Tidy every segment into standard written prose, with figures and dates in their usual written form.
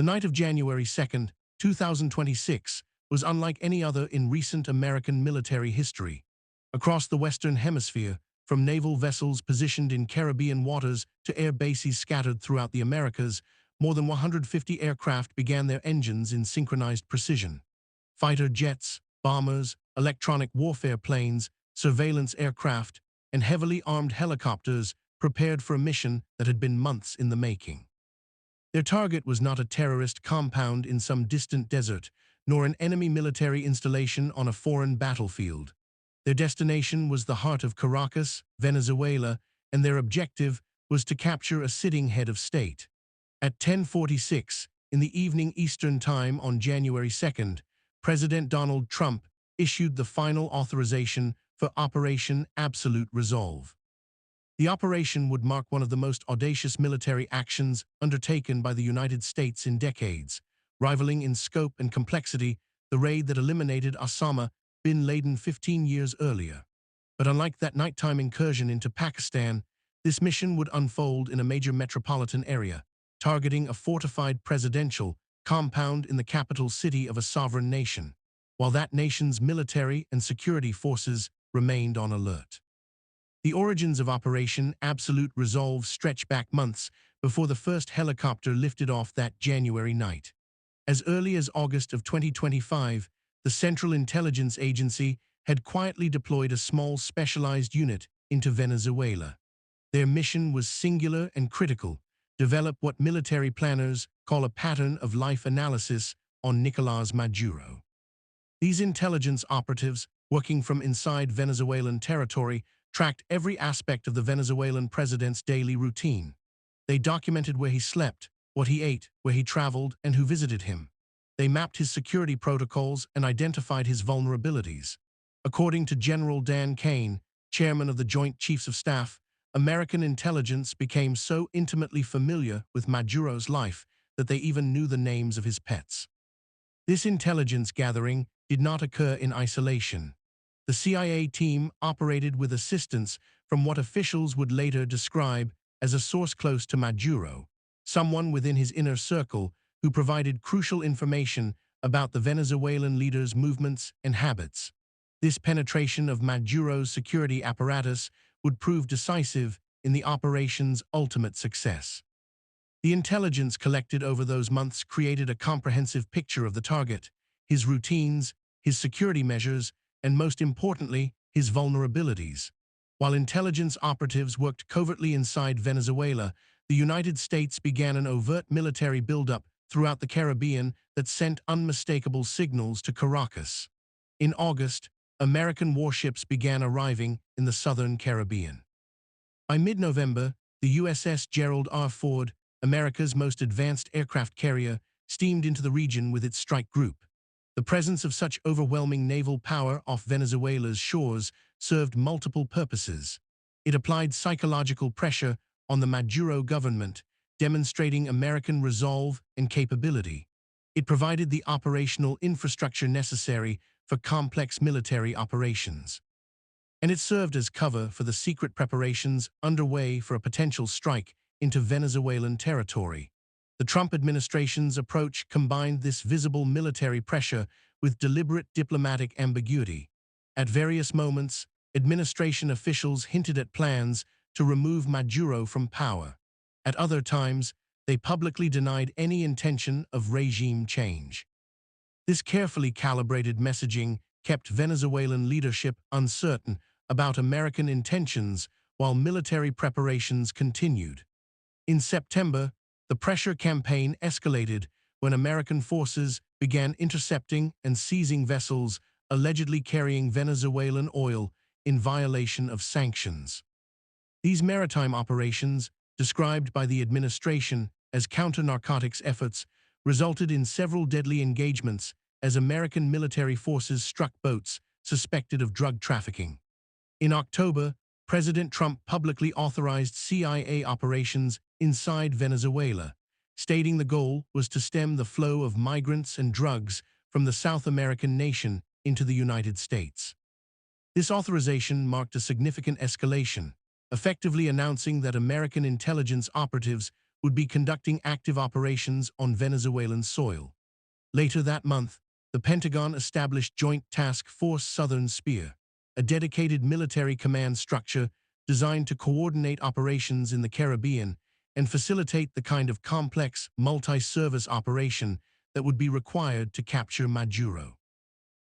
The night of January 2, 2026, was unlike any other in recent American military history. Across the Western Hemisphere, from naval vessels positioned in Caribbean waters to air bases scattered throughout the Americas, more than 150 aircraft began their engines in synchronized precision. Fighter jets, bombers, electronic warfare planes, surveillance aircraft, and heavily armed helicopters prepared for a mission that had been months in the making. Their target was not a terrorist compound in some distant desert, nor an enemy military installation on a foreign battlefield. Their destination was the heart of Caracas, Venezuela, and their objective was to capture a sitting head of state. At 10:46 in the evening Eastern Time on January 2nd, President Donald Trump issued the final authorization for Operation Absolute Resolve. The operation would mark one of the most audacious military actions undertaken by the United States in decades, rivaling in scope and complexity the raid that eliminated Osama bin Laden 15 years earlier. But unlike that nighttime incursion into Pakistan, this mission would unfold in a major metropolitan area, targeting a fortified presidential compound in the capital city of a sovereign nation, while that nation's military and security forces remained on alert. The origins of Operation Absolute Resolve stretch back months before the first helicopter lifted off that January night. As early as August of 2025, the Central Intelligence Agency had quietly deployed a small specialized unit into Venezuela. Their mission was singular and critical: develop what military planners call a pattern of life analysis on Nicolás Maduro. These intelligence operatives, working from inside Venezuelan territory, tracked every aspect of the Venezuelan president's daily routine. They documented where he slept, what he ate, where he traveled, and who visited him. They mapped his security protocols and identified his vulnerabilities. According to General Dan Kane, chairman of the Joint Chiefs of Staff, American intelligence became so intimately familiar with Maduro's life that they even knew the names of his pets. This intelligence gathering did not occur in isolation. The CIA team operated with assistance from what officials would later describe as a source close to Maduro, someone within his inner circle who provided crucial information about the Venezuelan leader's movements and habits. This penetration of Maduro's security apparatus would prove decisive in the operation's ultimate success. The intelligence collected over those months created a comprehensive picture of the target, his routines, his security measures, and most importantly, his vulnerabilities. While intelligence operatives worked covertly inside Venezuela, the United States began an overt military buildup throughout the Caribbean that sent unmistakable signals to Caracas. In August, American warships began arriving in the southern Caribbean. By mid-November, the USS Gerald R. Ford, America's most advanced aircraft carrier, steamed into the region with its strike group. The presence of such overwhelming naval power off Venezuela's shores served multiple purposes. It applied psychological pressure on the Maduro government, demonstrating American resolve and capability. It provided the operational infrastructure necessary for complex military operations. And it served as cover for the secret preparations underway for a potential strike into Venezuelan territory. The Trump administration's approach combined this visible military pressure with deliberate diplomatic ambiguity. At various moments, administration officials hinted at plans to remove Maduro from power. At other times, they publicly denied any intention of regime change. This carefully calibrated messaging kept Venezuelan leadership uncertain about American intentions while military preparations continued. In September, the pressure campaign escalated when American forces began intercepting and seizing vessels allegedly carrying Venezuelan oil in violation of sanctions. These maritime operations, described by the administration as counter-narcotics efforts, resulted in several deadly engagements as American military forces struck boats suspected of drug trafficking. In October, President Trump publicly authorized CIA operations inside Venezuela, stating the goal was to stem the flow of migrants and drugs from the South American nation into the United States. This authorization marked a significant escalation, effectively announcing that American intelligence operatives would be conducting active operations on Venezuelan soil. Later that month, the Pentagon established Joint Task Force Southern Spear, a dedicated military command structure designed to coordinate operations in the Caribbean and facilitate the kind of complex, multi-service operation that would be required to capture Maduro.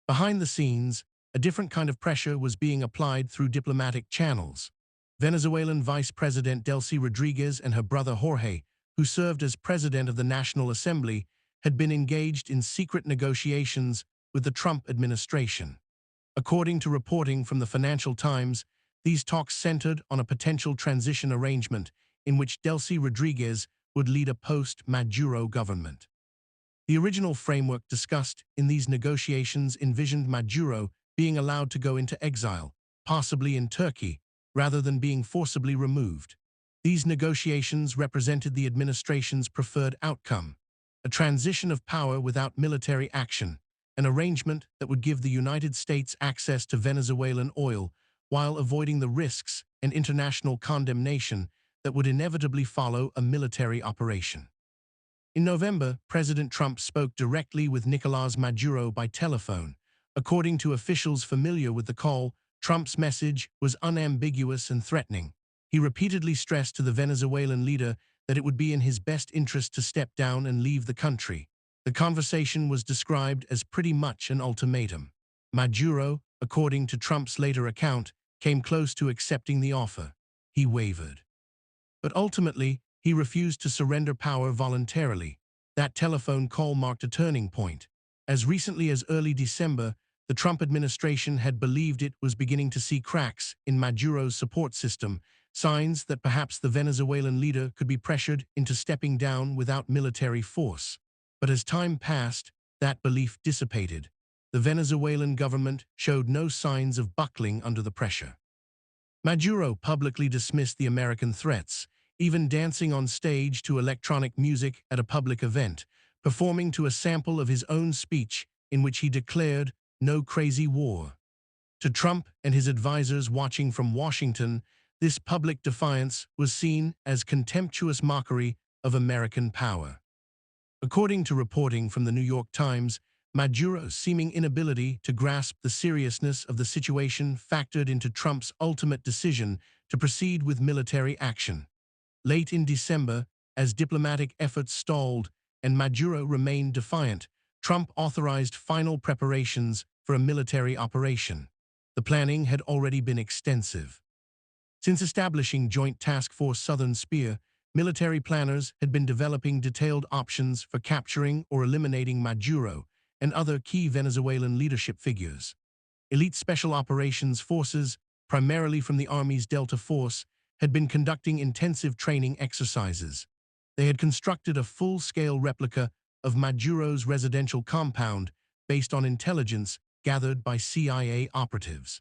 Behind the scenes, a different kind of pressure was being applied through diplomatic channels. Venezuelan Vice President Delcy Rodriguez and her brother Jorge, who served as President of the National Assembly, had been engaged in secret negotiations with the Trump administration. According to reporting from the Financial Times, these talks centered on a potential transition arrangement in which Delcy Rodriguez would lead a post-Maduro government. The original framework discussed in these negotiations envisioned Maduro being allowed to go into exile, possibly in Turkey, rather than being forcibly removed. These negotiations represented the administration's preferred outcome, a transition of power without military action, an arrangement that would give the United States access to Venezuelan oil while avoiding the risks and international condemnation that would inevitably follow a military operation. In November, President Trump spoke directly with Nicolás Maduro by telephone. According to officials familiar with the call, Trump's message was unambiguous and threatening. He repeatedly stressed to the Venezuelan leader that it would be in his best interest to step down and leave the country. The conversation was described as pretty much an ultimatum. Maduro, according to Trump's later account, came close to accepting the offer. He wavered. But ultimately, he refused to surrender power voluntarily. That telephone call marked a turning point. As recently as early December, the Trump administration had believed it was beginning to see cracks in Maduro's support system, signs that perhaps the Venezuelan leader could be pressured into stepping down without military force. But as time passed, that belief dissipated. The Venezuelan government showed no signs of buckling under the pressure. Maduro publicly dismissed the American threats, even dancing on stage to electronic music at a public event, performing to a sample of his own speech in which he declared, "No crazy war." To Trump and his advisors watching from Washington, this public defiance was seen as contemptuous mockery of American power. According to reporting from the New York Times, Maduro's seeming inability to grasp the seriousness of the situation factored into Trump's ultimate decision to proceed with military action. Late in December, as diplomatic efforts stalled and Maduro remained defiant, Trump authorized final preparations for a military operation. The planning had already been extensive. Since establishing Joint Task Force Southern Spear, military planners had been developing detailed options for capturing or eliminating Maduro and other key Venezuelan leadership figures. Elite Special Operations Forces, primarily from the Army's Delta Force, had been conducting intensive training exercises. They had constructed a full-scale replica of Maduro's residential compound based on intelligence gathered by CIA operatives.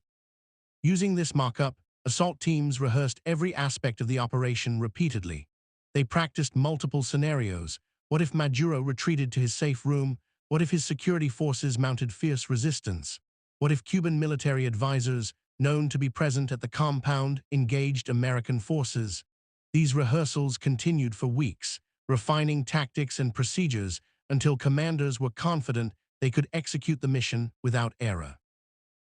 Using this mock-up, assault teams rehearsed every aspect of the operation repeatedly. They practiced multiple scenarios. What if Maduro retreated to his safe room? What if his security forces mounted fierce resistance? What if Cuban military advisors, known to be present at the compound, engaged American forces? These rehearsals continued for weeks, refining tactics and procedures until commanders were confident they could execute the mission without error.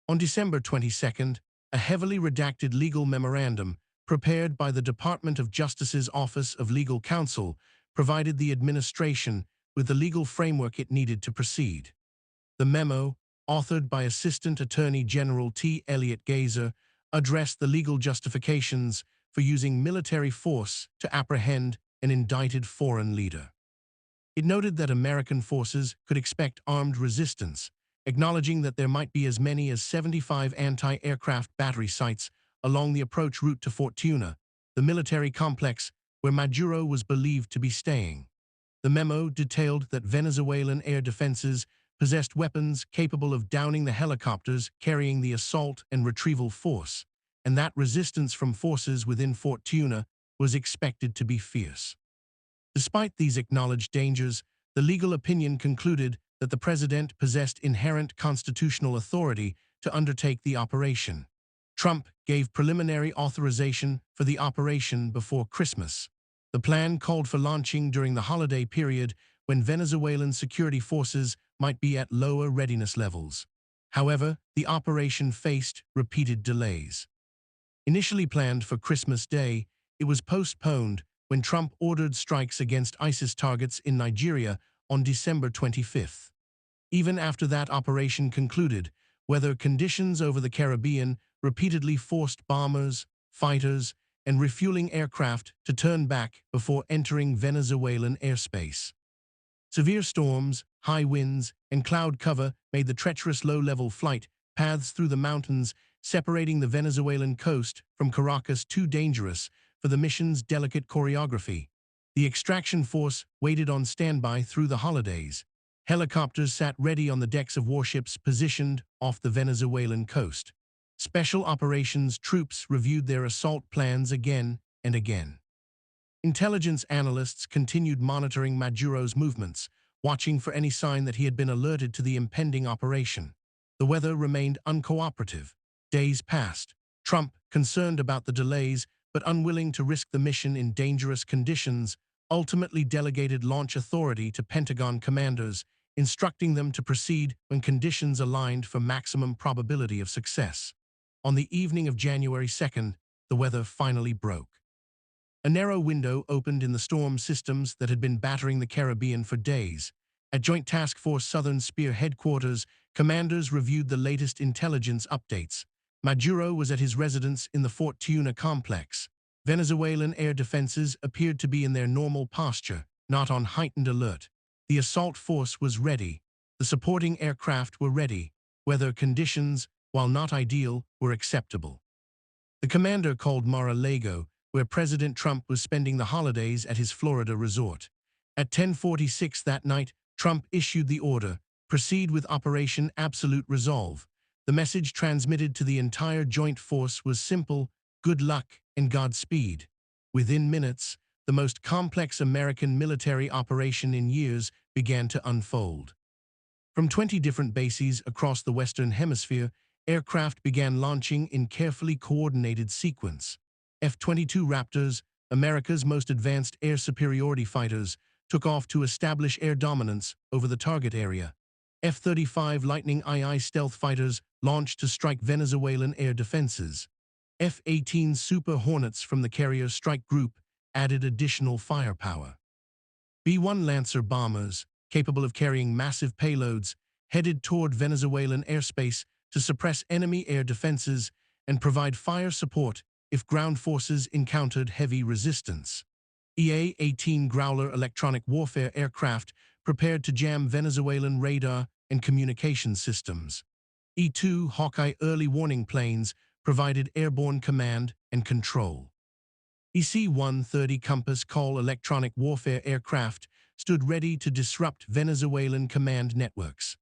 On December 22nd, a heavily redacted legal memorandum prepared by the Department of Justice's Office of Legal Counsel provided the administration with the legal framework it needed to proceed. The memo, authored by Assistant Attorney General T. Elliott Gazer, addressed the legal justifications for using military force to apprehend an indicted foreign leader. It noted that American forces could expect armed resistance, acknowledging that there might be as many as 75 anti-aircraft battery sites along the approach route to Fortuna, the military complex where Maduro was believed to be staying. The memo detailed that Venezuelan air defenses possessed weapons capable of downing the helicopters carrying the assault and retrieval force, and that resistance from forces within Fortuna was expected to be fierce. Despite these acknowledged dangers, the legal opinion concluded that the president possessed inherent constitutional authority to undertake the operation. Trump gave preliminary authorization for the operation before Christmas. The plan called for launching during the holiday period when Venezuelan security forces might be at lower readiness levels. However, the operation faced repeated delays. Initially planned for Christmas Day, it was postponed when Trump ordered strikes against ISIS targets in Nigeria on December 25th. Even after that operation concluded, weather conditions over the Caribbean repeatedly forced bombers, fighters, and refueling aircraft to turn back before entering Venezuelan airspace. Severe storms, high winds, and cloud cover made the treacherous low-level flight paths through the mountains separating the Venezuelan coast from Caracas too dangerous for the mission's delicate choreography. The extraction force waited on standby through the holidays. Helicopters sat ready on the decks of warships positioned off the Venezuelan coast. Special operations troops reviewed their assault plans again and again. Intelligence analysts continued monitoring Maduro's movements, watching for any sign that he had been alerted to the impending operation. The weather remained uncooperative. Days passed. Trump, concerned about the delays but unwilling to risk the mission in dangerous conditions, ultimately delegated launch authority to Pentagon commanders, instructing them to proceed when conditions aligned for maximum probability of success. On the evening of January 2nd, the weather finally broke. A narrow window opened in the storm systems that had been battering the Caribbean for days. At Joint Task Force Southern Spear headquarters, commanders reviewed the latest intelligence updates. Maduro was at his residence in the Fort Tuna complex. Venezuelan air defenses appeared to be in their normal posture, not on heightened alert. The assault force was ready. The supporting aircraft were ready. Weather conditions, while not ideal, were acceptable. The commander called Mar-a-Lago, where President Trump was spending the holidays at his Florida resort. At 10:46 that night, Trump issued the order, proceed with Operation Absolute Resolve. The message transmitted to the entire joint force was simple: good luck and Godspeed. Within minutes, the most complex American military operation in years began to unfold. From 20 different bases across the Western Hemisphere, aircraft began launching in carefully coordinated sequence. F-22 Raptors, America's most advanced air superiority fighters, took off to establish air dominance over the target area. F-35 Lightning II stealth fighters launched to strike Venezuelan air defenses. F-18 Super Hornets from the Carrier Strike Group added additional firepower. B-1 Lancer bombers, capable of carrying massive payloads, headed toward Venezuelan airspace to suppress enemy air defenses and provide fire support if ground forces encountered heavy resistance. EA-18 Growler electronic warfare aircraft prepared to jam Venezuelan radar and communication systems. E-2 Hawkeye early warning planes provided airborne command and control. EC-130 Compass Call electronic warfare aircraft stood ready to disrupt Venezuelan command networks.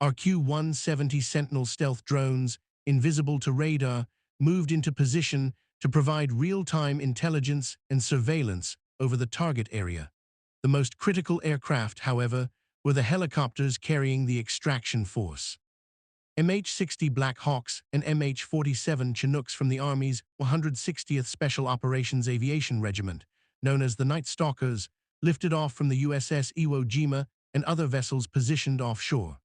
RQ-170 Sentinel stealth drones, invisible to radar, moved into position to provide real-time intelligence and surveillance over the target area. The most critical aircraft, however, were the helicopters carrying the extraction force. MH-60 Black Hawks and MH-47 Chinooks from the Army's 160th Special Operations Aviation Regiment, known as the Night Stalkers, lifted off from the USS Iwo Jima and other vessels positioned offshore.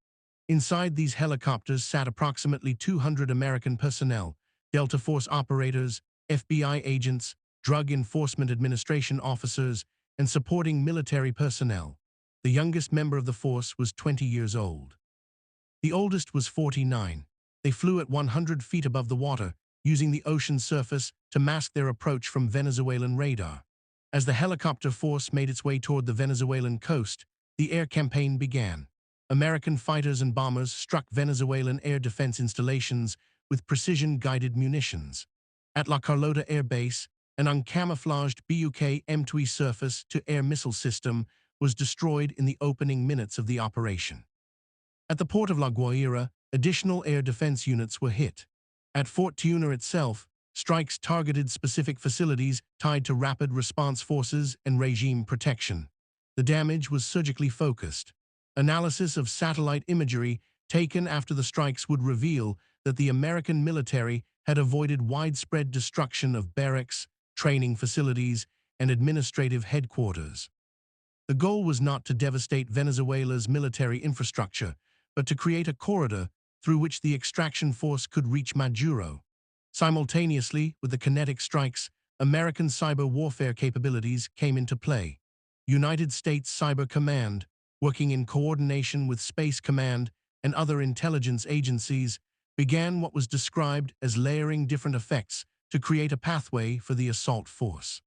Inside these helicopters sat approximately 200 American personnel, Delta Force operators, FBI agents, Drug Enforcement Administration officers, and supporting military personnel. The youngest member of the force was 20 years old. The oldest was 49. They flew at 100 feet above the water, using the ocean surface to mask their approach from Venezuelan radar. As the helicopter force made its way toward the Venezuelan coast, the air campaign began. American fighters and bombers struck Venezuelan air defense installations with precision-guided munitions. At La Carlota Air Base, an uncamouflaged Buk M2 surface-to-air missile system was destroyed in the opening minutes of the operation. At the port of La Guaira, additional air defense units were hit. At Fort Tuna itself, strikes targeted specific facilities tied to rapid response forces and regime protection. The damage was surgically focused. Analysis of satellite imagery taken after the strikes would reveal that the American military had avoided widespread destruction of barracks, training facilities, and administrative headquarters. The goal was not to devastate Venezuela's military infrastructure, but to create a corridor through which the extraction force could reach Maduro. Simultaneously with the kinetic strikes, American cyber warfare capabilities came into play. United States Cyber Command, working in coordination with Space Command and other intelligence agencies, began what was described as layering different effects to create a pathway for the assault force.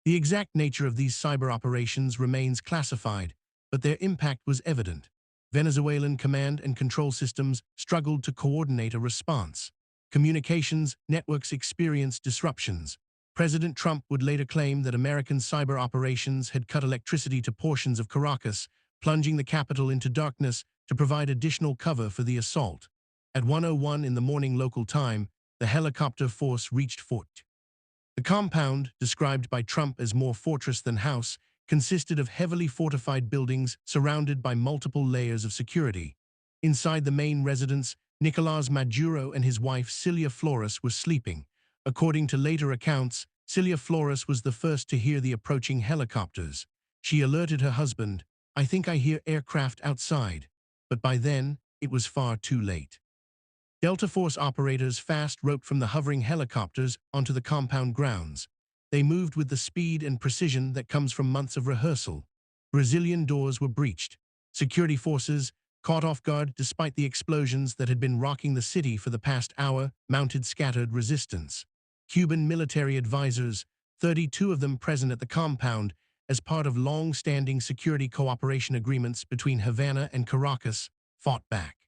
The exact nature of these cyber operations remains classified, but their impact was evident. Venezuelan command and control systems struggled to coordinate a response. Communications networks experienced disruptions. President Trump would later claim that American cyber operations had cut electricity to portions of Caracas, plunging the capital into darkness to provide additional cover for the assault. At 1:01 in the morning local time, the helicopter force reached Fort. The compound, described by Trump as more fortress than house, consisted of heavily fortified buildings surrounded by multiple layers of security. Inside the main residence, Nicolás Maduro and his wife Cilia Flores were sleeping. According to later accounts, Cilia Flores was the first to hear the approaching helicopters. She alerted her husband, "I think I hear aircraft outside." But by then, it was far too late. Delta Force operators fast roped from the hovering helicopters onto the compound grounds. They moved with the speed and precision that comes from months of rehearsal. Brazilian doors were breached. Security forces, caught off guard despite the explosions that had been rocking the city for the past hour, mounted scattered resistance. Cuban military advisors, 32 of them present at the compound, as part of long-standing security cooperation agreements between Havana and Caracas, fought back.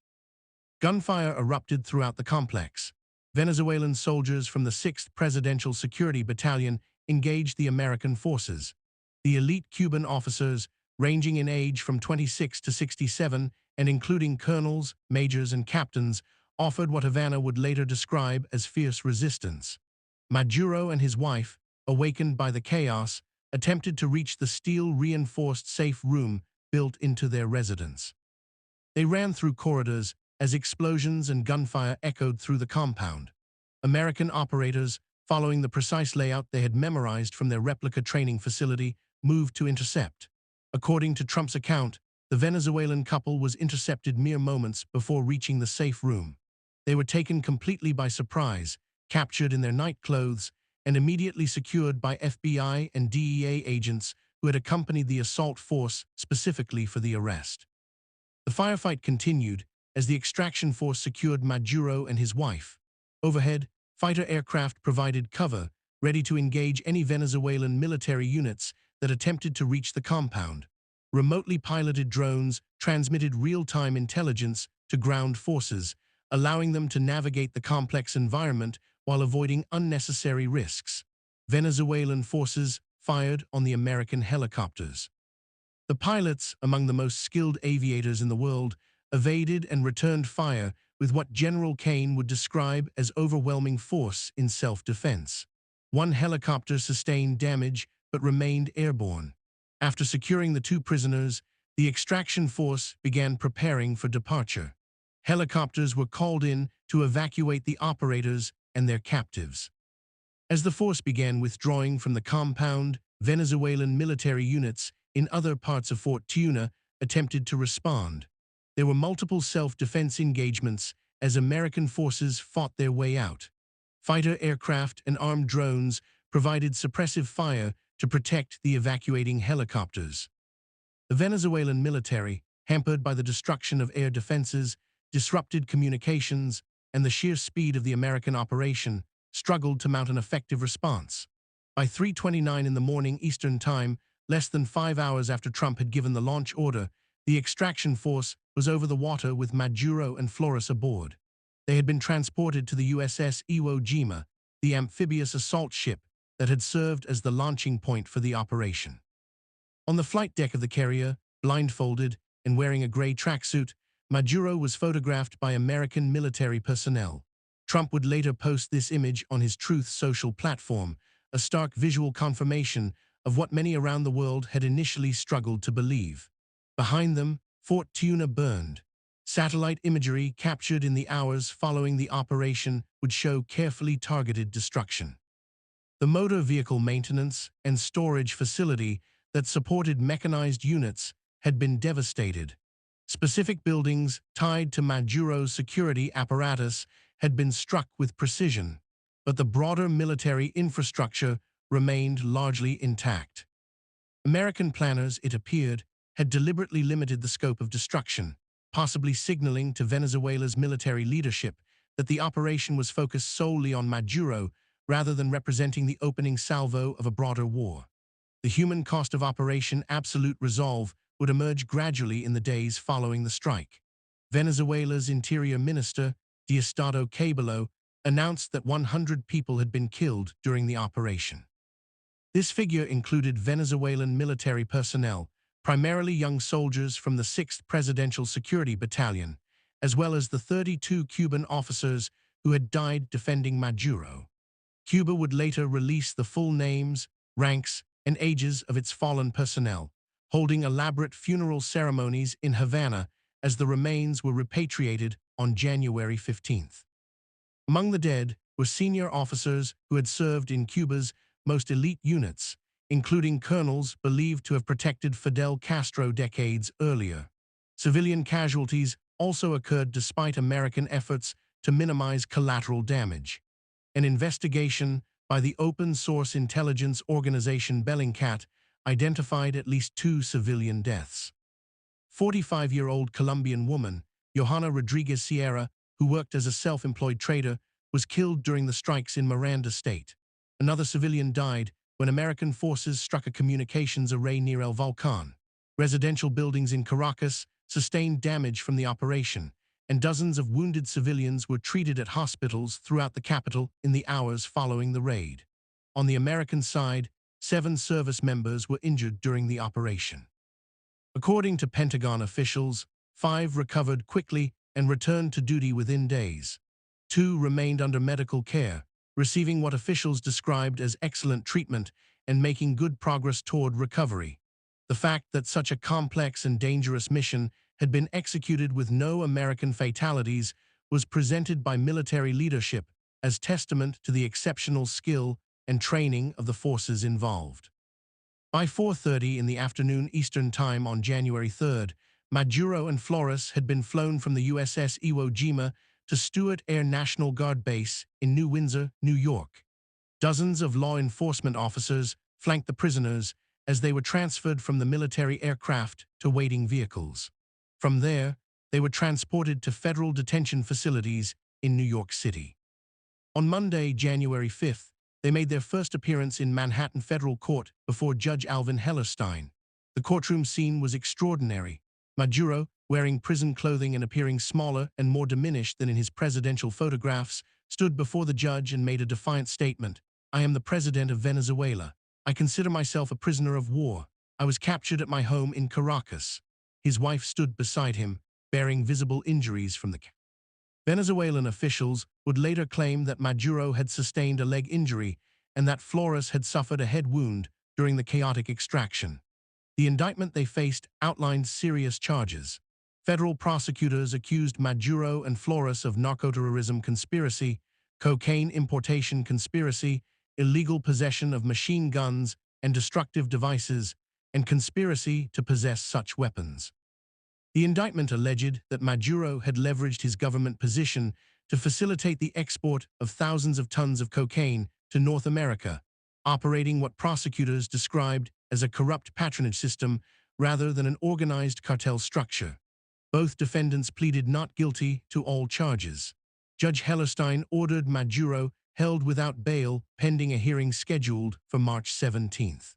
Gunfire erupted throughout the complex. Venezuelan soldiers from the 6th Presidential Security Battalion engaged the American forces. The elite Cuban officers, ranging in age from 26 to 67 and including colonels, majors, and captains, offered what Havana would later describe as fierce resistance. Maduro and his wife, awakened by the chaos, attempted to reach the steel-reinforced safe room built into their residence. They ran through corridors as explosions and gunfire echoed through the compound. American operators, following the precise layout they had memorized from their replica training facility, moved to intercept. According to Trump's account, the Venezuelan couple was intercepted mere moments before reaching the safe room. They were taken completely by surprise, captured in their night clothes, and immediately secured by FBI and DEA agents who had accompanied the assault force specifically for the arrest. The firefight continued as the extraction force secured Maduro and his wife. Overhead, fighter aircraft provided cover, ready to engage any Venezuelan military units that attempted to reach the compound. Remotely piloted drones transmitted real-time intelligence to ground forces, allowing them to navigate the complex environment while avoiding unnecessary risks. Venezuelan forces fired on the American helicopters. The pilots, among the most skilled aviators in the world, evaded and returned fire with what General Kane would describe as overwhelming force in self-defense. One helicopter sustained damage but remained airborne. After securing the 2 prisoners, the extraction force began preparing for departure. Helicopters were called in to evacuate the operators and their captives. As the force began withdrawing from the compound, Venezuelan military units in other parts of Fort Tuna attempted to respond. There were multiple self-defense engagements as American forces fought their way out. Fighter aircraft and armed drones provided suppressive fire to protect the evacuating helicopters. The Venezuelan military, hampered by the destruction of air defenses, disrupted communications, and the sheer speed of the American operation, struggled to mount an effective response. By 3:29 in the morning Eastern Time, less than 5 hours after Trump had given the launch order, the extraction force was over the water with Maduro and Flores aboard. They had been transported to the USS Iwo Jima, the amphibious assault ship that had served as the launching point for the operation. On the flight deck of the carrier, blindfolded and wearing a gray tracksuit, Maduro was photographed by American military personnel. Trump would later post this image on his Truth Social platform, a stark visual confirmation of what many around the world had initially struggled to believe. Behind them, Fort Tuna burned. Satellite imagery captured in the hours following the operation would show carefully targeted destruction. The motor vehicle maintenance and storage facility that supported mechanized units had been devastated. Specific buildings tied to Maduro's security apparatus had been struck with precision, but the broader military infrastructure remained largely intact. American planners, it appeared, had deliberately limited the scope of destruction, possibly signaling to Venezuela's military leadership that the operation was focused solely on Maduro rather than representing the opening salvo of a broader war. The human cost of Operation Absolute Resolve would emerge gradually in the days following the strike. Venezuela's Interior Minister, Diosdado Cabello, announced that 100 people had been killed during the operation. This figure included Venezuelan military personnel, primarily young soldiers from the 6th Presidential Security Battalion, as well as the 32 Cuban officers who had died defending Maduro. Cuba would later release the full names, ranks, and ages of its fallen personnel, holding elaborate funeral ceremonies in Havana as the remains were repatriated on January 15th. Among the dead were senior officers who had served in Cuba's most elite units, including colonels believed to have protected Fidel Castro decades earlier. Civilian casualties also occurred despite American efforts to minimize collateral damage. An investigation by the open-source intelligence organization Bellingcat identified at least 2 civilian deaths. 45-year-old Colombian woman, Johanna Rodriguez Sierra, who worked as a self-employed trader, was killed during the strikes in Miranda State. Another civilian died when American forces struck a communications array near El Volcán. Residential buildings in Caracas sustained damage from the operation, and dozens of wounded civilians were treated at hospitals throughout the capital in the hours following the raid. On the American side, 7 service members were injured during the operation. According to Pentagon officials, 5 recovered quickly and returned to duty within days. 2 remained under medical care, receiving what officials described as excellent treatment and making good progress toward recovery. The fact that such a complex and dangerous mission had been executed with no American fatalities was presented by military leadership as testament to the exceptional skill and training of the forces involved. By 4:30 in the afternoon Eastern Time on January 3rd, Maduro and Flores had been flown from the USS Iwo Jima to Stewart Air National Guard Base in New Windsor, New York. Dozens of law enforcement officers flanked the prisoners as they were transferred from the military aircraft to waiting vehicles. From there, they were transported to federal detention facilities in New York City. On Monday, January 5th, they made their first appearance in Manhattan Federal Court before Judge Alvin Hellerstein. The courtroom scene was extraordinary. Maduro, wearing prison clothing and appearing smaller and more diminished than in his presidential photographs, stood before the judge and made a defiant statement. "I am the president of Venezuela. I consider myself a prisoner of war. I was captured at my home in Caracas." His wife stood beside him, bearing visible injuries from the capture. Venezuelan officials would later claim that Maduro had sustained a leg injury and that Flores had suffered a head wound during the chaotic extraction. The indictment they faced outlined serious charges. Federal prosecutors accused Maduro and Flores of narcoterrorism conspiracy, cocaine importation conspiracy, illegal possession of machine guns and destructive devices, and conspiracy to possess such weapons. The indictment alleged that Maduro had leveraged his government position to facilitate the export of thousands of tons of cocaine to North America, operating what prosecutors described as a corrupt patronage system rather than an organized cartel structure. Both defendants pleaded not guilty to all charges. Judge Hellerstein ordered Maduro held without bail pending a hearing scheduled for March 17th.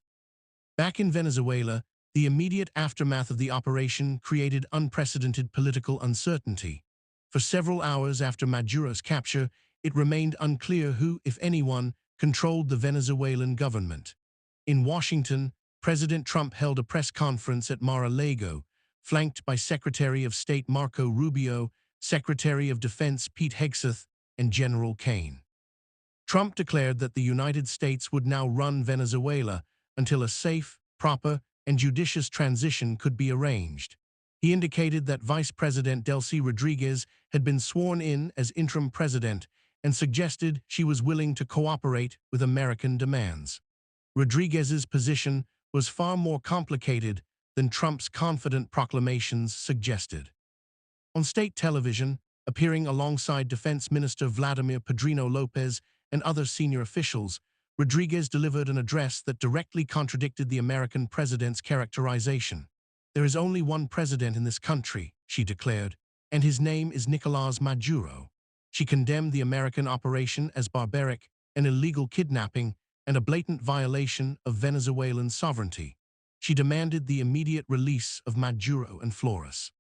Back in Venezuela, the immediate aftermath of the operation created unprecedented political uncertainty. For several hours after Maduro's capture, it remained unclear who, if anyone, controlled the Venezuelan government. In Washington, President Trump held a press conference at Mar-a-Lago, flanked by Secretary of State Marco Rubio, Secretary of Defense Pete Hegseth, and General Kane. Trump declared that the United States would now run Venezuela until a safe, proper, and judicious transition could be arranged. He indicated that Vice President Delcy Rodriguez had been sworn in as interim president and suggested she was willing to cooperate with American demands. Rodriguez's position was far more complicated than Trump's confident proclamations suggested. On state television, appearing alongside Defense Minister Vladimir Padrino Lopez and other senior officials, Rodriguez delivered an address that directly contradicted the American president's characterization. "There is only one president in this country," she declared, "and his name is Nicolás Maduro." She condemned the American operation as barbaric, an illegal kidnapping, and a blatant violation of Venezuelan sovereignty. She demanded the immediate release of Maduro and Flores.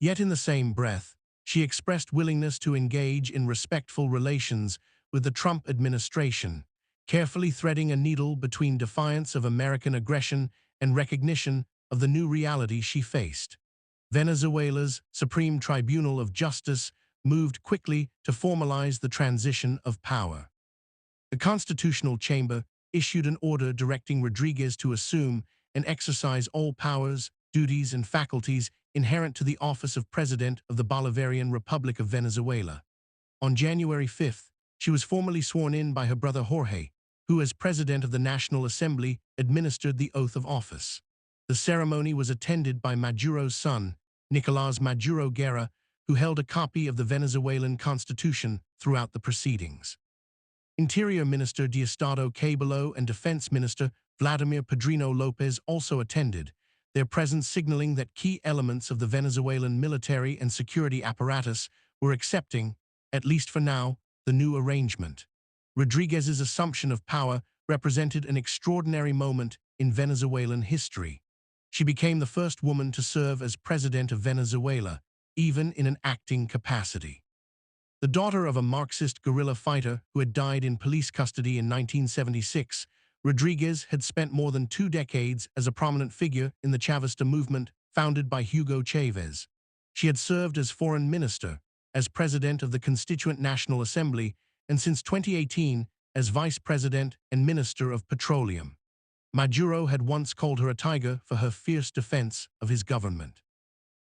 Yet in the same breath, she expressed willingness to engage in respectful relations with the Trump administration, carefully threading a needle between defiance of American aggression and recognition of the new reality she faced. Venezuela's Supreme Tribunal of Justice moved quickly to formalize the transition of power. The Constitutional Chamber issued an order directing Rodriguez to assume and exercise all powers, duties, and faculties inherent to the office of President of the Bolivarian Republic of Venezuela. On January 5th, she was formally sworn in by her brother Jorge, who as President of the National Assembly administered the oath of office. The ceremony was attended by Maduro's son, Nicolás Maduro Guerra, who held a copy of the Venezuelan Constitution throughout the proceedings. Interior Minister Diosdado Cabello and Defense Minister Vladimir Padrino Lopez also attended, their presence signaling that key elements of the Venezuelan military and security apparatus were accepting, at least for now, the new arrangement. Rodriguez's assumption of power represented an extraordinary moment in Venezuelan history. She became the first woman to serve as president of Venezuela, even in an acting capacity. The daughter of a Marxist guerrilla fighter who had died in police custody in 1976, Rodriguez had spent more than 2 decades as a prominent figure in the Chavista movement founded by Hugo Chavez. She had served as foreign minister, as president of the Constituent National Assembly, and since 2018 as vice president and minister of petroleum. Maduro had once called her a tiger for her fierce defense of his government.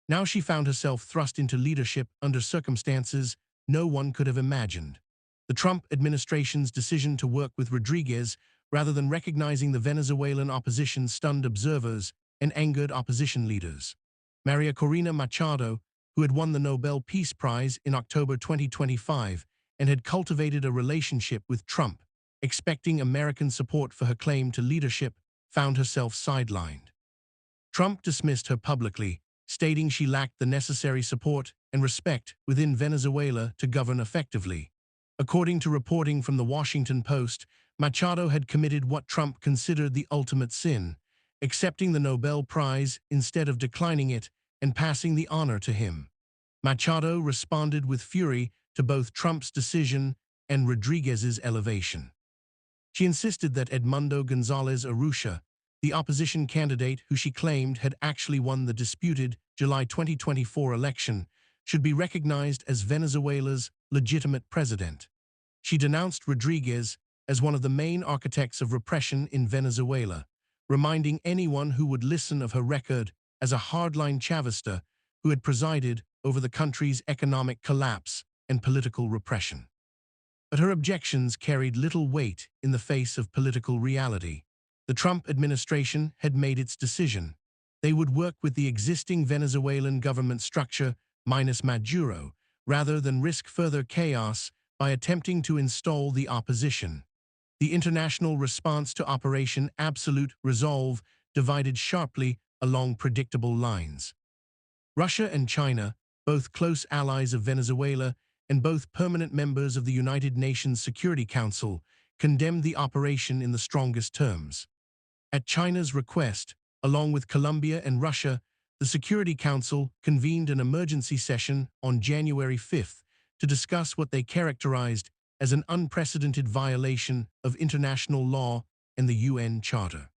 Now she found herself thrust into leadership under circumstances no one could have imagined. The Trump administration's decision to work with Rodriguez rather than recognizing the Venezuelan opposition stunned observers and angered opposition leaders. Maria Corina Machado, who had won the Nobel Peace Prize in October 2025 and had cultivated a relationship with Trump, expecting American support for her claim to leadership, found herself sidelined. Trump dismissed her publicly, stating she lacked the necessary support and respect within Venezuela to govern effectively. According to reporting from the Washington Post, Machado had committed what Trump considered the ultimate sin, accepting the Nobel Prize instead of declining it and passing the honor to him. Machado responded with fury to both Trump's decision and Rodriguez's elevation. She insisted that Edmundo González Urrutia, the opposition candidate who she claimed had actually won the disputed July 2024 election, should be recognized as Venezuela's legitimate president. She denounced Rodriguez as one of the main architects of repression in Venezuela, reminding anyone who would listen of her record as a hardline Chavista who had presided over the country's economic collapse and political repression. But her objections carried little weight in the face of political reality. The Trump administration had made its decision. They would work with the existing Venezuelan government structure minus Maduro, rather than risk further chaos by attempting to install the opposition. The international response to Operation Absolute Resolve divided sharply along predictable lines. Russia and China, both close allies of Venezuela and both permanent members of the United Nations Security Council, condemned the operation in the strongest terms. At China's request, along with Colombia and Russia, the Security Council convened an emergency session on January 5th to discuss what they characterized as an unprecedented violation of international law and the UN Charter.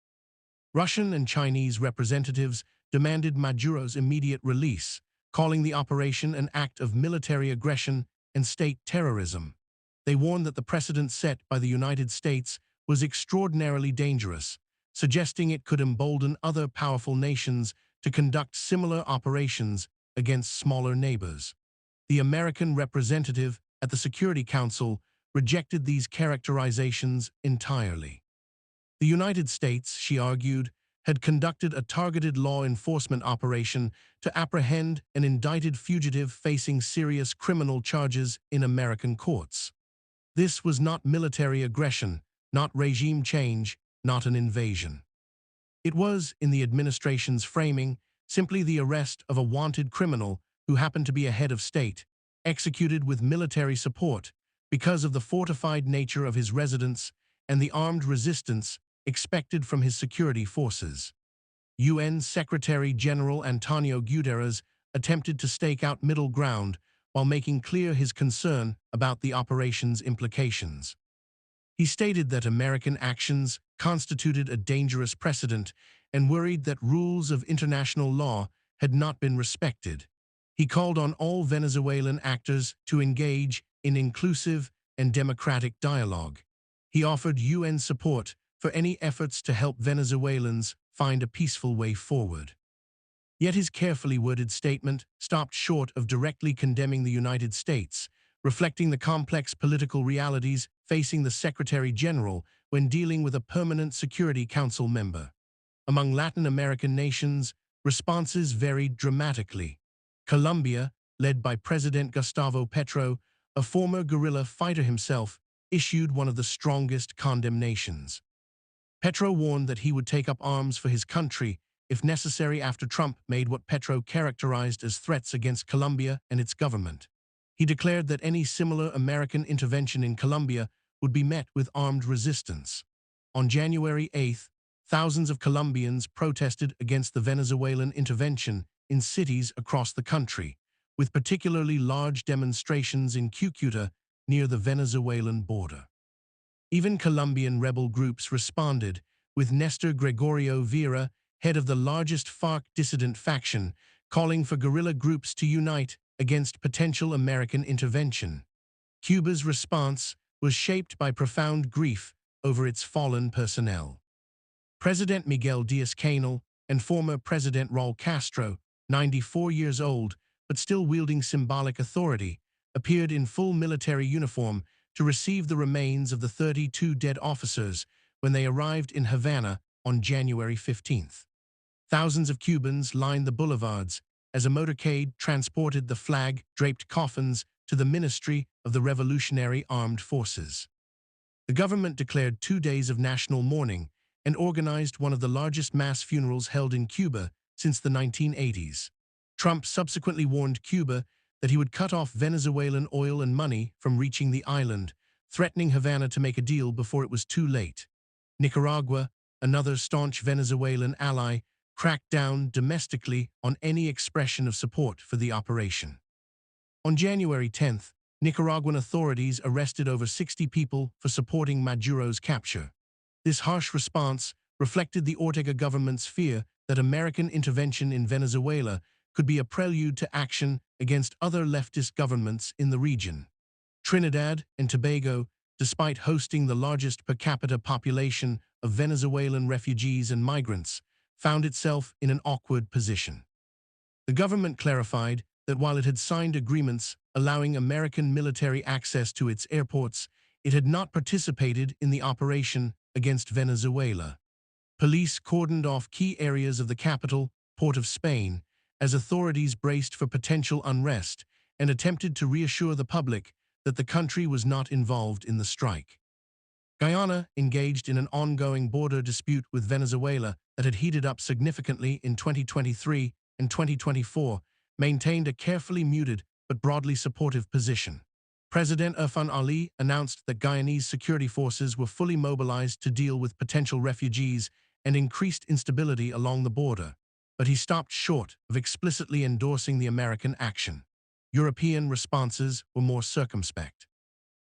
Russian and Chinese representatives demanded Maduro's immediate release, calling the operation an act of military aggression and state terrorism. They warned that the precedent set by the United States was extraordinarily dangerous, suggesting it could embolden other powerful nations to conduct similar operations against smaller neighbors. The American representative at the Security Council rejected these characterizations entirely. The United States, she argued, had conducted a targeted law enforcement operation to apprehend an indicted fugitive facing serious criminal charges in American courts. This was not military aggression, not regime change, not an invasion. It was, in the administration's framing, simply the arrest of a wanted criminal who happened to be a head of state, executed with military support because of the fortified nature of his residence and the armed resistance expected from his security forces. UN Secretary-General Antonio Guterres attempted to stake out middle ground while making clear his concern about the operation's implications. He stated that American actions constituted a dangerous precedent and worried that rules of international law had not been respected. He called on all Venezuelan actors to engage in inclusive and democratic dialogue. He offered UN support for any efforts to help Venezuelans find a peaceful way forward. Yet his carefully worded statement stopped short of directly condemning the United States, reflecting the complex political realities facing the Secretary General when dealing with a permanent Security Council member. Among Latin American nations, responses varied dramatically. Colombia, led by President Gustavo Petro, a former guerrilla fighter himself, issued one of the strongest condemnations. Petro warned that he would take up arms for his country if necessary after Trump made what Petro characterized as threats against Colombia and its government. He declared that any similar American intervention in Colombia would be met with armed resistance. On January 8th, thousands of Colombians protested against the Venezuelan intervention in cities across the country, with particularly large demonstrations in Cúcuta near the Venezuelan border. Even Colombian rebel groups responded, with Néstor Gregorio Vera, head of the largest FARC dissident faction, calling for guerrilla groups to unite against potential American intervention. Cuba's response was shaped by profound grief over its fallen personnel. President Miguel Díaz-Canel and former President Raúl Castro, 94 years old but still wielding symbolic authority, appeared in full military uniform to receive the remains of the 32 dead officers when they arrived in Havana on January 15th. Thousands of Cubans lined the boulevards as a motorcade transported the flag-draped coffins to the Ministry of the Revolutionary Armed Forces. The government declared 2 days of national mourning and organized one of the largest mass funerals held in Cuba since the 1980s. Trump subsequently warned Cuba that he would cut off Venezuelan oil and money from reaching the island, threatening Havana to make a deal before it was too late. Nicaragua, another staunch Venezuelan ally, cracked down domestically on any expression of support for the operation. On January 10th, Nicaraguan authorities arrested over 60 people for supporting Maduro's capture. This harsh response reflected the Ortega government's fear that American intervention in Venezuela could be a prelude to action against other leftist governments in the region. Trinidad and Tobago, despite hosting the largest per capita population of Venezuelan refugees and migrants, found itself in an awkward position. The government clarified that while it had signed agreements allowing American military access to its airports, it had not participated in the operation against Venezuela. Police cordoned off key areas of the capital, Port of Spain, as authorities braced for potential unrest and attempted to reassure the public that the country was not involved in the strike. Guyana, engaged in an ongoing border dispute with Venezuela that had heated up significantly in 2023 and 2024, maintained a carefully muted but broadly supportive position. President Irfan Ali announced that Guyanese security forces were fully mobilized to deal with potential refugees and increased instability along the border, but he stopped short of explicitly endorsing the American action. European responses were more circumspect.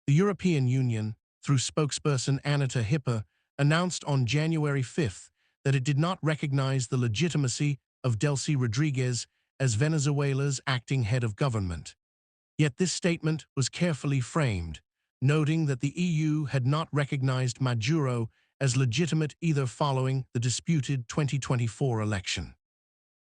The European Union, through spokesperson Annette Hipper, announced on January 5th that it did not recognize the legitimacy of Delcy Rodriguez as Venezuela's acting head of government. Yet this statement was carefully framed, noting that the EU had not recognized Maduro as legitimate either following the disputed 2024 election.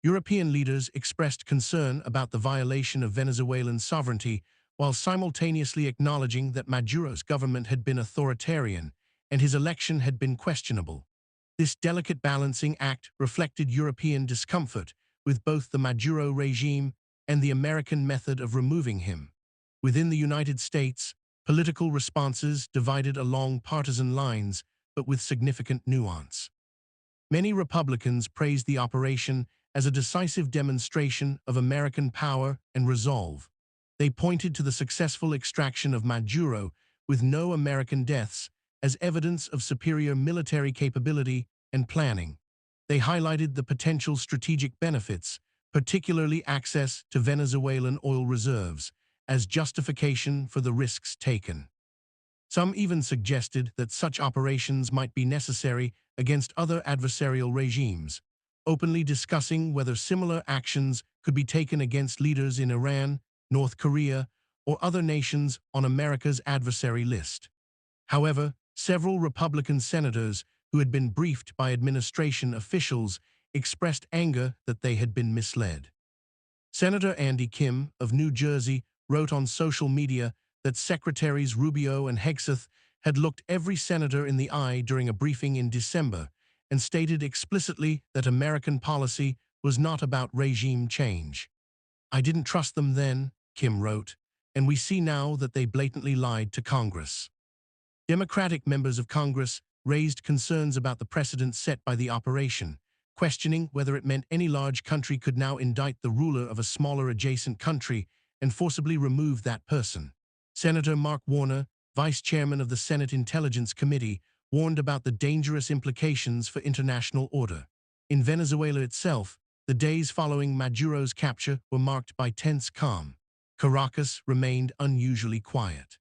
European leaders expressed concern about the violation of Venezuelan sovereignty while simultaneously acknowledging that Maduro's government had been authoritarian and his election had been questionable. This delicate balancing act reflected European discomfort with both the Maduro regime and the American method of removing him. Within the United States, political responses divided along partisan lines, but with significant nuance. Many Republicans praised the operation as a decisive demonstration of American power and resolve. They pointed to the successful extraction of Maduro with no American deaths as evidence of superior military capability and planning. They highlighted the potential strategic benefits, particularly access to Venezuelan oil reserves, as justification for the risks taken. Some even suggested that such operations might be necessary against other adversarial regimes, openly discussing whether similar actions could be taken against leaders in Iran, North Korea, or other nations on America's adversary list. However, several Republican senators who had been briefed by administration officials expressed anger that they had been misled. Senator Andy Kim of New Jersey wrote on social media that Secretaries Rubio and Hegseth had looked every senator in the eye during a briefing in December and stated explicitly that American policy was not about regime change. "I didn't trust them then," Kim wrote, "and we see now that they blatantly lied to Congress." Democratic members of Congress raised concerns about the precedent set by the operation, questioning whether it meant any large country could now indict the ruler of a smaller adjacent country and forcibly remove that person. Senator Mark Warner, vice chairman of the Senate Intelligence Committee, warned about the dangerous implications for international order. In Venezuela itself, the days following Maduro's capture were marked by tense calm. Caracas remained unusually quiet.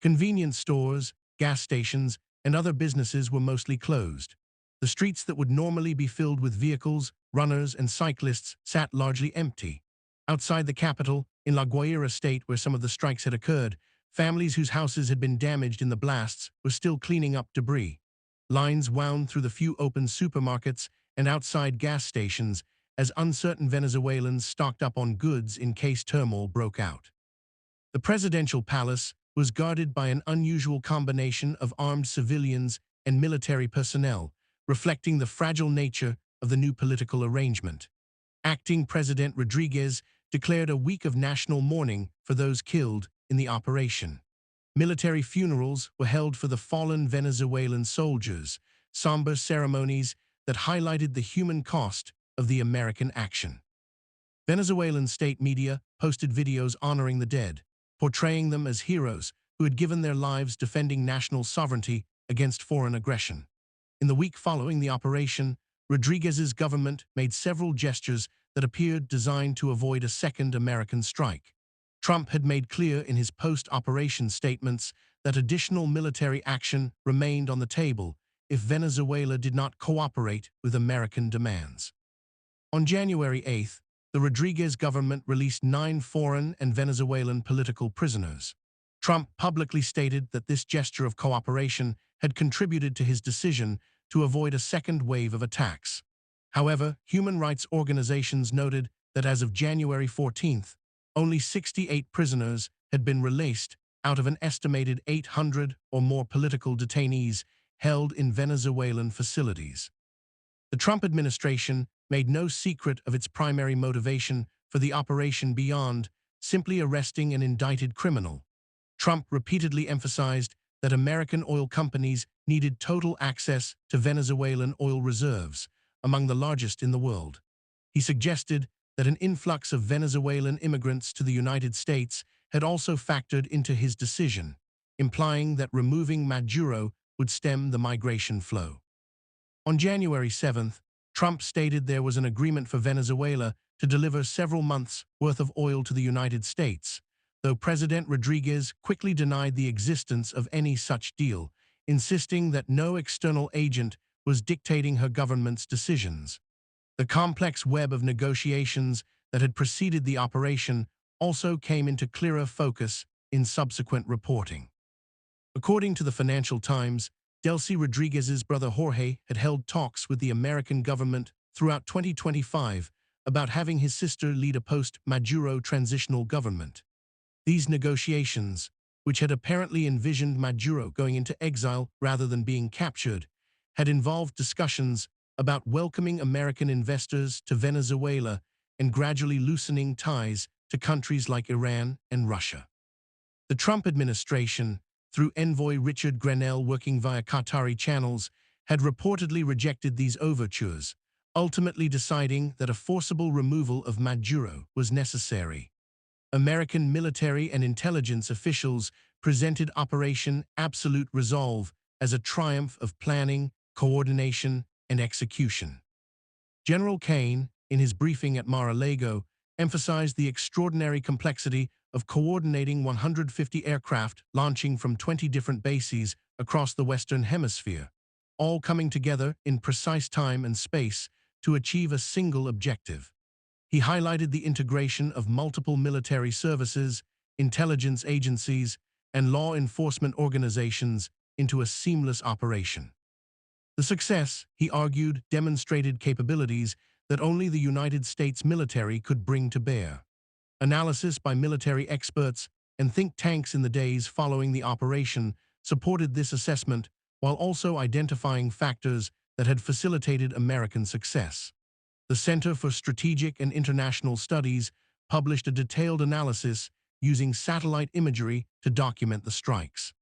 Convenience stores, gas stations, and other businesses were mostly closed. The streets that would normally be filled with vehicles, runners, and cyclists sat largely empty. Outside the capital, in La Guaira state where some of the strikes had occurred, families whose houses had been damaged in the blasts were still cleaning up debris. Lines wound through the few open supermarkets and outside gas stations as uncertain Venezuelans stocked up on goods in case turmoil broke out. The presidential palace was guarded by an unusual combination of armed civilians and military personnel, reflecting the fragile nature of the new political arrangement. Acting President Rodriguez declared a week of national mourning for those killed in the operation. Military funerals were held for the fallen Venezuelan soldiers, somber ceremonies that highlighted the human cost of the American action. Venezuelan state media posted videos honoring the dead, portraying them as heroes who had given their lives defending national sovereignty against foreign aggression. In the week following the operation, Rodriguez's government made several gestures that appeared designed to avoid a second American strike. Trump had made clear in his post-operation statements that additional military action remained on the table if Venezuela did not cooperate with American demands. On January 8th, the Rodriguez government released 9 foreign and Venezuelan political prisoners. Trump publicly stated that this gesture of cooperation had contributed to his decision to avoid a second wave of attacks. However, human rights organizations noted that as of January 14th, only 68 prisoners had been released out of an estimated 800 or more political detainees held in Venezuelan facilities. The Trump administration made no secret of its primary motivation for the operation beyond simply arresting an indicted criminal. Trump repeatedly emphasized that American oil companies needed total access to Venezuelan oil reserves, among the largest in the world. He suggested that an influx of Venezuelan immigrants to the United States had also factored into his decision, implying that removing Maduro would stem the migration flow. On January 7th, Trump stated there was an agreement for Venezuela to deliver several months' worth of oil to the United States, though President Rodriguez quickly denied the existence of any such deal, insisting that no external agent was dictating her government's decisions. The complex web of negotiations that had preceded the operation also came into clearer focus in subsequent reporting. According to the Financial Times, Delcy Rodriguez's brother Jorge had held talks with the American government throughout 2025 about having his sister lead a post-Maduro transitional government. These negotiations, which had apparently envisioned Maduro going into exile rather than being captured, had involved discussions about welcoming American investors to Venezuela and gradually loosening ties to countries like Iran and Russia. The Trump administration, through envoy Richard Grenell working via Qatari channels, had reportedly rejected these overtures, ultimately deciding that a forcible removal of Maduro was necessary. American military and intelligence officials presented Operation Absolute Resolve as a triumph of planning, coordination, and execution. General Kane, in his briefing at Mar-a-Lago, emphasized the extraordinary complexity of coordinating 150 aircraft launching from 20 different bases across the Western Hemisphere, all coming together in precise time and space to achieve a single objective. He highlighted the integration of multiple military services, intelligence agencies, and law enforcement organizations into a seamless operation. The success, he argued, demonstrated capabilities that only the United States military could bring to bear. Analysis by military experts and think tanks in the days following the operation supported this assessment while also identifying factors that had facilitated American success. The Center for Strategic and International Studies published a detailed analysis using satellite imagery to document the strikes.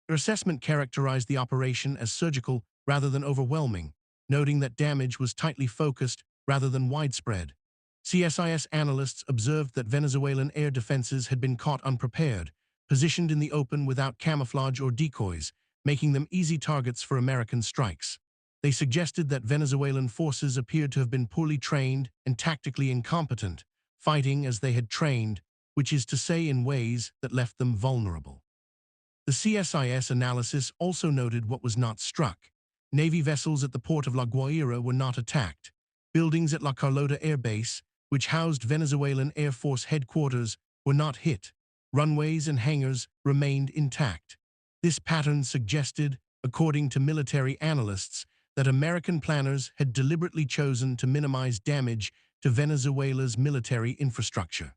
Their assessment characterized the operation as surgical rather than overwhelming, noting that damage was tightly focused rather than widespread. CSIS analysts observed that Venezuelan air defenses had been caught unprepared, positioned in the open without camouflage or decoys, making them easy targets for American strikes. They suggested that Venezuelan forces appeared to have been poorly trained and tactically incompetent, fighting as they had trained, which is to say in ways that left them vulnerable. The CSIS analysis also noted what was not struck. Navy vessels at the port of La Guaira were not attacked. Buildings at La Carlota Air Base, which housed Venezuelan Air Force headquarters, were not hit. Runways and hangars remained intact. This pattern suggested, according to military analysts, that American planners had deliberately chosen to minimize damage to Venezuela's military infrastructure.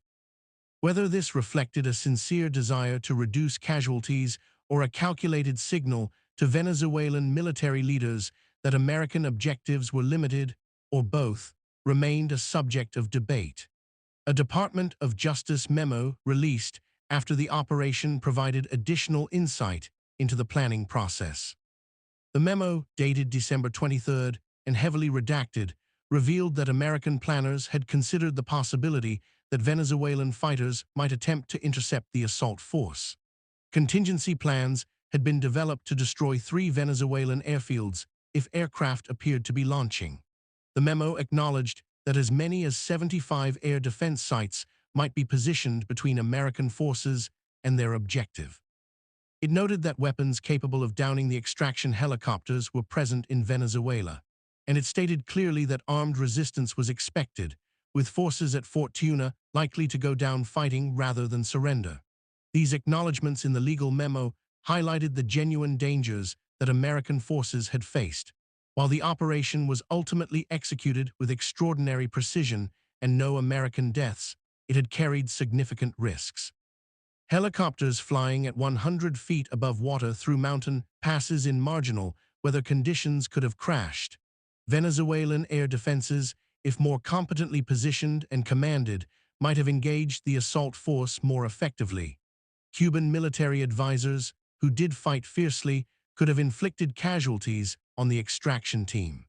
Whether this reflected a sincere desire to reduce casualties or a calculated signal to Venezuelan military leaders that American objectives were limited, or both, remained a subject of debate. A Department of Justice memo released after the operation provided additional insight into the planning process. The memo, dated December 23 and heavily redacted, revealed that American planners had considered the possibility that Venezuelan fighters might attempt to intercept the assault force. Contingency plans had been developed to destroy 3 Venezuelan airfields if aircraft appeared to be launching. The memo acknowledged that as many as 75 air defense sites might be positioned between American forces and their objective. It noted that weapons capable of downing the extraction helicopters were present in Venezuela, and it stated clearly that armed resistance was expected, with forces at Fort Tuna likely to go down fighting rather than surrender. These acknowledgments in the legal memo highlighted the genuine dangers that American forces had faced. While the operation was ultimately executed with extraordinary precision and no American deaths, it had carried significant risks. Helicopters flying at 100 feet above water through mountain passes in marginal weather conditions could have crashed. Venezuelan air defenses, if more competently positioned and commanded, might have engaged the assault force more effectively. Cuban military advisors, who did fight fiercely, could have inflicted casualties on the extraction team.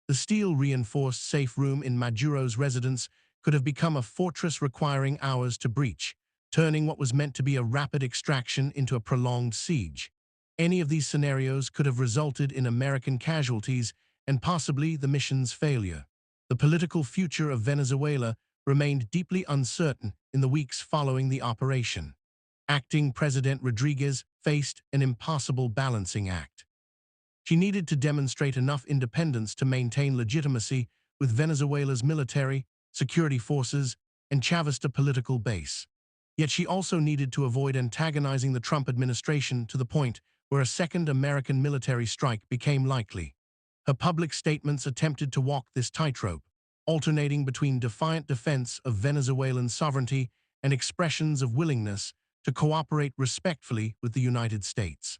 The steel-reinforced safe room in Maduro's residence could have become a fortress requiring hours to breach, turning what was meant to be a rapid extraction into a prolonged siege. Any of these scenarios could have resulted in American casualties and possibly the mission's failure. The political future of Venezuela remained deeply uncertain in the weeks following the operation. Acting President Rodriguez faced an impossible balancing act. She needed to demonstrate enough independence to maintain legitimacy with Venezuela's military, security forces, and Chavista political base. Yet she also needed to avoid antagonizing the Trump administration to the point where a second American military strike became likely. Her public statements attempted to walk this tightrope, alternating between defiant defense of Venezuelan sovereignty and expressions of willingness to cooperate respectfully with the United States.